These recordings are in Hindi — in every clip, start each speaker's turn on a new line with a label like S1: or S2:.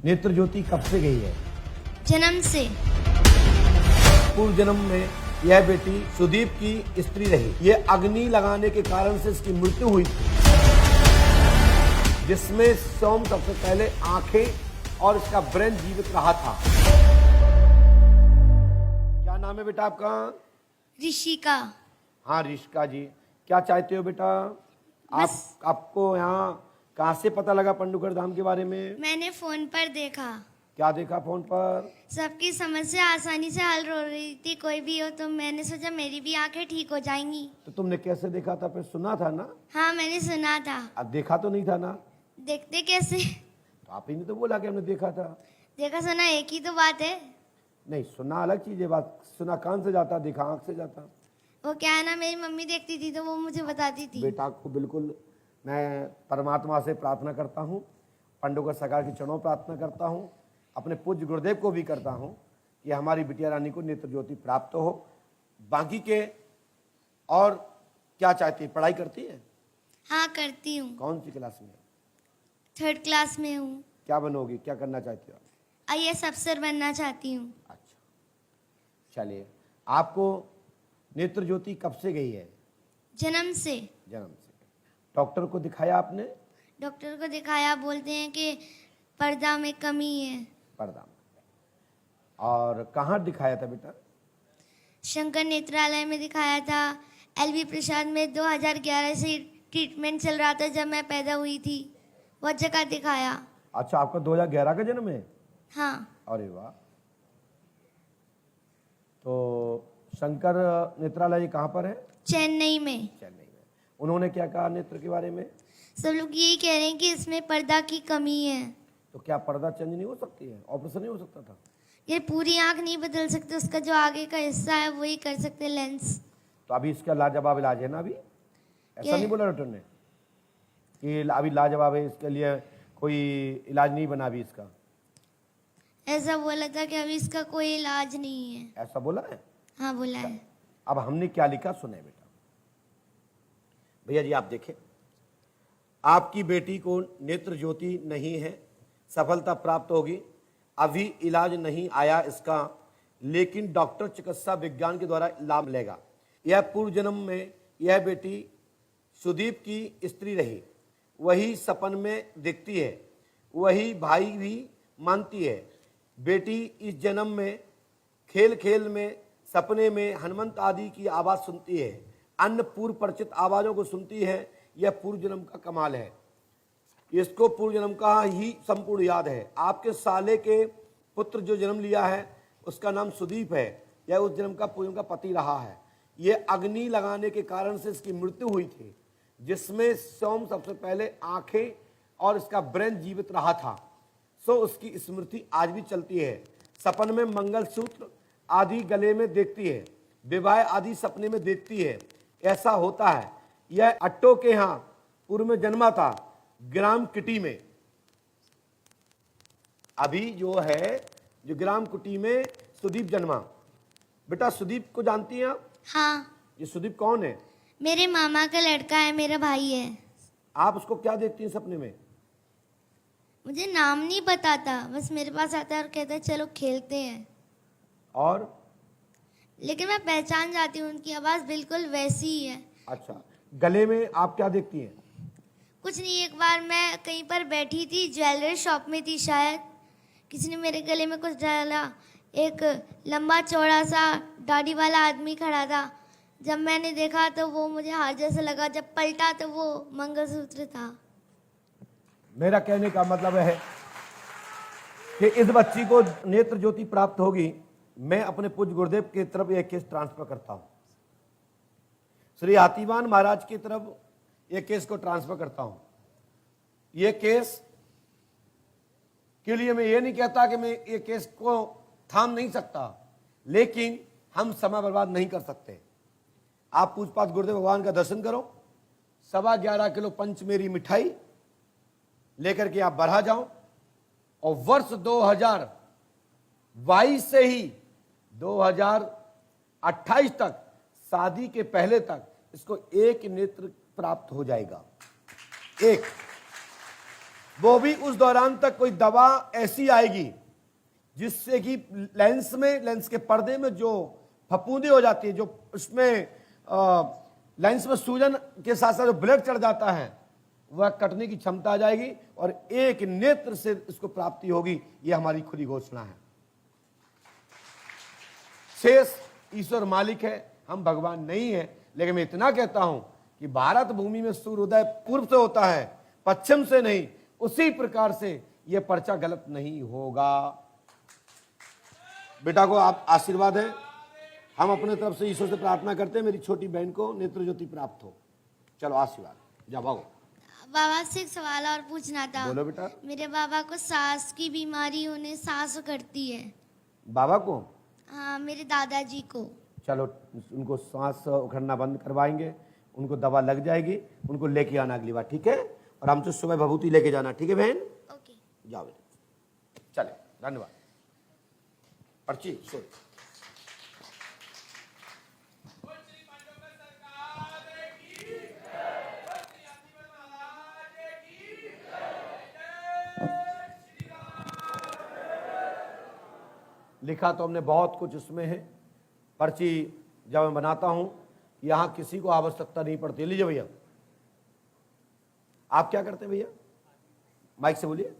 S1: नेत्र ज्योति कब से गई है?
S2: जन्म से।
S1: पूर्व जन्म में यह बेटी सुदीप की स्त्री रही। ये अग्नि लगाने के कारण से इसकी मृत्यु हुई, जिसमें सोम सबसे पहले आंखें और इसका ब्रेन जीवित रहा था। क्या नाम है बेटा आपका?
S2: ऋषिका।
S1: हाँ ऋषिका जी, क्या चाहते हो बेटा? आपको यहाँ कहाँ से पता लगा पंडुकर धाम के बारे में?
S2: मैंने फोन पर देखा।
S1: क्या देखा फोन पर?
S2: सबकी समस्या आसानी से हल हो रही थी, कोई भी हो, तो मैंने सोचा मेरी भी आंखें ठीक हो जाएंगी।
S1: तो तुमने कैसे देखा था? फिर सुना था ना?
S2: हाँ मैंने सुना था।
S1: अब देखा तो नहीं था ना?
S2: देखते कैसे?
S1: तो आप ही ने तो बोला कि हमने देखा था।
S2: देखा सुना एक ही तो बात है।
S1: नहीं, सुना अलग चीज है, बात सुना कान से जाता, देखा आंख से जाता।
S2: वो क्या है ना, मेरी मम्मी देखती थी तो वो मुझे बताती थी।
S1: बेटा को बिल्कुल मैं परमात्मा से प्रार्थना करता हूँ, पंडुकर सरकार के चरणों प्रार्थना करता हूँ, अपने पूज्य गुरुदेव को भी करता हूँ कि हमारी बिटिया रानी को नेत्र ज्योति प्राप्त हो। बाकी के और क्या चाहती है? पढ़ाई करती है?
S2: हाँ करती हूँ।
S1: कौन सी क्लास में?
S2: 3rd क्लास में हूँ।
S1: क्या बनोगी? क्या करना चाहती हो?
S2: IAS अफसर बनना चाहती हूँ।
S1: अच्छा, चलिए, आपको नेत्र ज्योति कब से गई है?
S2: जन्म से।
S1: जन्म से। डॉक्टर को दिखाया आपने?
S2: डॉक्टर को दिखाया, बोलते हैं कि पर्दा में कमी है।
S1: पर्दा में। और कहाँ दिखाया था बेटा?
S2: शंकर नेत्रालय में दिखाया था। LV प्रसाद में 2011 से ट्रीटमेंट चल रहा था, जब मैं पैदा हुई थी, वो जगह दिखाया।
S1: अच्छा, आपका 2011 का जन्म है?
S2: हाँ।
S1: अरे वाह। तो शंकर नेत्रालय कहाँ पर है?
S2: चेन्नई में।
S1: चेन्नई में। उन्होंने क्या कहा नेत्र के बारे में?
S2: सब लोग यही कह रहे हैं कि इसमें पर्दा की कमी है।
S1: तो क्या पर्दा चेंज नहीं हो सकती है? ऑपरेशन नहीं हो सकता था?
S2: ये पूरी आंख नहीं बदल सकते, उसका जो आगे का हिस्सा है वही कर सकते, लेंस।
S1: तो अभी इसका लाजवाब इलाज है ना? अभी ऐसा नहीं बोला डॉक्टर ने कि अभी लाजवाब है, इसके लिए कोई इलाज नहीं बना अभी इसका?
S2: ऐसा बोला था कि अभी इसका कोई इलाज नहीं है।
S1: ऐसा बोला है?
S2: हाँ बोला है।
S1: अब हमने क्या लिखा सुने बेटा। भैया जी आप देखें, आपकी बेटी को नेत्र ज्योति नहीं है, सफलता प्राप्त होगी, अभी इलाज नहीं आया इसका, लेकिन डॉक्टर चिकित्सा विज्ञान के द्वारा लाभ लेगा। यह पूर्व जन्म में यह बेटी सुदीप की स्त्री रही, वही सपन में दिखती है, वही भाई भी मानती है। बेटी इस जन्म में खेल खेल में सपने में हनुमंत आदि की आवाज सुनती है, अन्य पूर्व परिचित आवाजों को सुनती है। यह पूर्व जन्म का कमाल है, इसको पूर्व जन्म का ही संपूर्ण याद है। आपके साले के पुत्र जो जन्म लिया है उसका नाम सुदीप है, यह उस जन्म का पूर्व जन्म का पति रहा है। यह अग्नि लगाने के कारण से इसकी मृत्यु हुई थी, जिसमें सोम सबसे पहले आंखें और इसका ब्रेन जीवित रहा था। सो उसकी स्मृति आज भी चलती है। सपन में मंगलसूत्र आदि गले में देखती है, विवाह आदि सपने में देखती है। ऐसा होता है। यह अट्टो के यहाँ पूर्व में जन्मा था, ग्राम किटी में। अभी जो है जो ग्राम कुटी में सुदीप जन्मा। बेटा सुदीप को जानती हैं आप?
S2: हाँ।
S1: ये सुदीप कौन है?
S2: मेरे मामा का लड़का है, मेरा भाई है।
S1: आप उसको क्या देखती हैं सपने में?
S2: मुझे नाम नहीं पता था, बस मेरे पास आता है और कहता है चलो खेलते हैं।
S1: और
S2: लेकिन मैं पहचान जाती हूँ, उनकी आवाज बिल्कुल वैसी ही है।
S1: अच्छा, गले में आप क्या देखती हैं?
S2: कुछ नहीं, एक बार मैं कहीं पर बैठी थी, ज्वेलरी शॉप में थी शायद, किसी ने मेरे गले में कुछ डाला। एक लंबा चौड़ा सा दाढ़ी वाला आदमी खड़ा था। जब मैंने देखा तो वो मुझे हार जैसा लगा, जब पलटा तो वो मंगलसूत्र था।
S1: मेरा कहने का मतलब है कि इस बच्ची को नेत्र ज्योति प्राप्त होगी। मैं अपने पूज्य गुरुदेव की तरफ यह केस ट्रांसफर करता हूं, श्री हाथीवान महाराज की तरफ यह केस को ट्रांसफर करता हूं। यह केस के लिए मैं ये नहीं कहता कि मैं ये केस को थाम नहीं सकता, लेकिन हम समय बर्बाद नहीं कर सकते। आप पूजपाठ गुरुदेव भगवान का दर्शन करो, 11.25 किलो पंचमेरी मिठाई लेकर के आप बढ़ा जाओ, और वर्ष 2022 से ही 2028 तक, शादी के पहले तक इसको एक नेत्र प्राप्त हो जाएगा। एक वो भी उस दौरान तक कोई दवा ऐसी आएगी जिससे कि लेंस के पर्दे में जो फफूंदी हो जाती है, जो उसमें लेंस में सूजन के साथ साथ जो ब्लड चढ़ जाता है, वह कटने की क्षमता आ जाएगी और एक नेत्र से इसको प्राप्ति होगी। यह हमारी खुली घोषणा है। शेष ईश्वर मालिक है, हम भगवान नहीं है। लेकिन मैं इतना कहता हूं कि भारत भूमि में सूर्योदय पूर्व से होता है, पश्चिम से नहीं। उसी प्रकार से यह पर्चा गलत नहीं होगा। बेटा को आप आशीर्वाद है, हम अपने तरफ से ईश्वर से प्रार्थना करते हैं मेरी छोटी बहन को नेत्र ज्योति प्राप्त हो। चलो आशीर्वाद, जाओ भागो।
S2: बाबा से एक सवाल और पूछना था।
S1: बोलो बेटा।
S2: मेरे बाबा को सांस की बीमारी, उन्हें सांस करती है।
S1: बाबा को?
S2: हाँ, मेरे दादाजी को।
S1: चलो उनको सांस उखड़ना बंद करवाएंगे, उनको दवा लग जाएगी, उनको लेके आना अगली बार, ठीक है? और हमसे सुबह भभूति लेके जाना, ठीक है बहन?
S2: ओके,
S1: जाओ बेटा। चले, धन्यवाद। पर्ची सुन। लिखा तो हमने बहुत कुछ इसमें है। पर्ची जब मैं बनाता हूं, यहां किसी को आवश्यकता नहीं पड़ती। लीजिए भैया, आप क्या करते हैं भैया? माइक से बोलिए,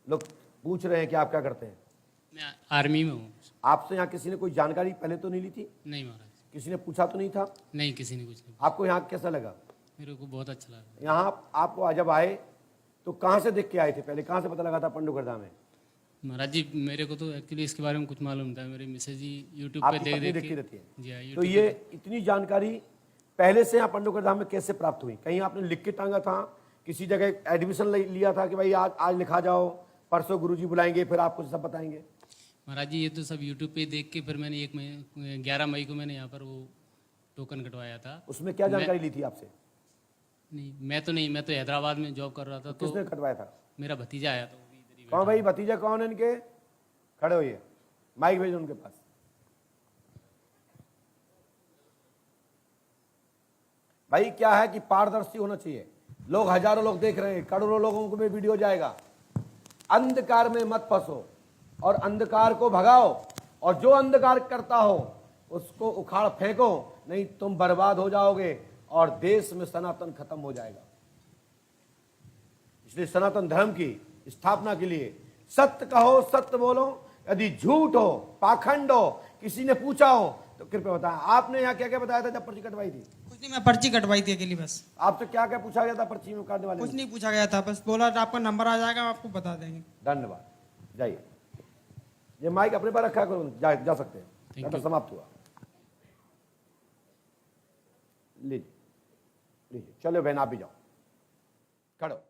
S1: लोग पूछ रहे हैं कि आप क्या करते हैं।
S3: मैं आर्मी में हूँ।
S1: आपसे यहाँ किसी ने कोई जानकारी पहले तो नहीं ली थी?
S3: नहीं महाराज,
S1: किसी ने पूछा तो नहीं था?
S3: नहीं, किसी ने कुछ नहीं।
S1: आपको यहाँ कैसा लगा?
S3: मेरे को बहुत अच्छा लगा।
S1: यहाँ आप जब आए तो कहाँ से देख के आए थे? पहले कहाँ से पता लगा था पंडुगढ़ में?
S3: महाराज जी, मेरे को तो एक्चुअली इसके बारे में कुछ मालूम था। मेरी मिसेज जी यूट्यूब
S1: आपकी
S3: पे देख
S1: पत्नी
S3: देख
S1: देखती
S3: के।
S1: रहती है?
S3: जी हाँ,
S1: तो
S3: यूट्यूब
S1: ये इतनी जानकारी पहले से यहाँ पंडुगढ़ धाम में कैसे प्राप्त हुई? कहीं आपने लिख के टांगा था, किसी जगह एडमिशन लिया था कि भाई आज लिखा जाओ, परसों गुरुजी बुलाएंगे, फिर आपको सब बताएंगे?
S3: महाराज जी, ये तो सब यूट्यूब पे देख के फिर मैंने 11 मई को मैंने यहाँ पर वो टोकन कटवाया था।
S1: उसमें क्या जानकारी ली थी आपसे?
S3: नहीं, मैं तो हैदराबाद में जॉब कर रहा था। तो
S1: किसने कटवाया था?
S3: मेरा भतीजा आया था, वो भी इधर ही
S1: कौन भाई भतीजा कौन है इनके? खड़े होइए, माइक भेजो उनके पास। भाई क्या है कि पारदर्शी होना चाहिए। लोग हजारों लोग देख रहे हैं, करोड़ों लोगों को में वीडियो जाएगा। अंधकार में मत फंसो और अंधकार को भगाओ, और जो अंधकार करता हो उसको उखाड़ फेंको, नहीं तुम बर्बाद हो जाओगे और देश में सनातन खत्म हो जाएगा। इसलिए सनातन धर्म की स्थापना के लिए सत्य कहो, सत्य बोलो। यदि झूठ हो, पाखंड हो, किसी ने पूछा हो तो कृपया बताएं। आपने यहाँ क्या क्या बताया था जब पर्ची कटवाई थी?
S4: कुछ नहीं, मैं पर्ची कटवाई थी अकेली बस।
S1: आपसे क्या क्या पूछा गया था पर्ची में काटने वाले?
S4: कुछ नहीं पूछा गया था, बस बोला था आपका नंबर आ जाएगा, आपको बता देंगे।
S1: धन्यवाद, जाइए। ये माइक अपने पर रखा करो, जा सकते हैं।
S3: Thank
S1: matter
S3: you.
S1: समाप्त हुआ। लीजिए लीजिए, चलो बहन आप भी जाओ, खड़ो।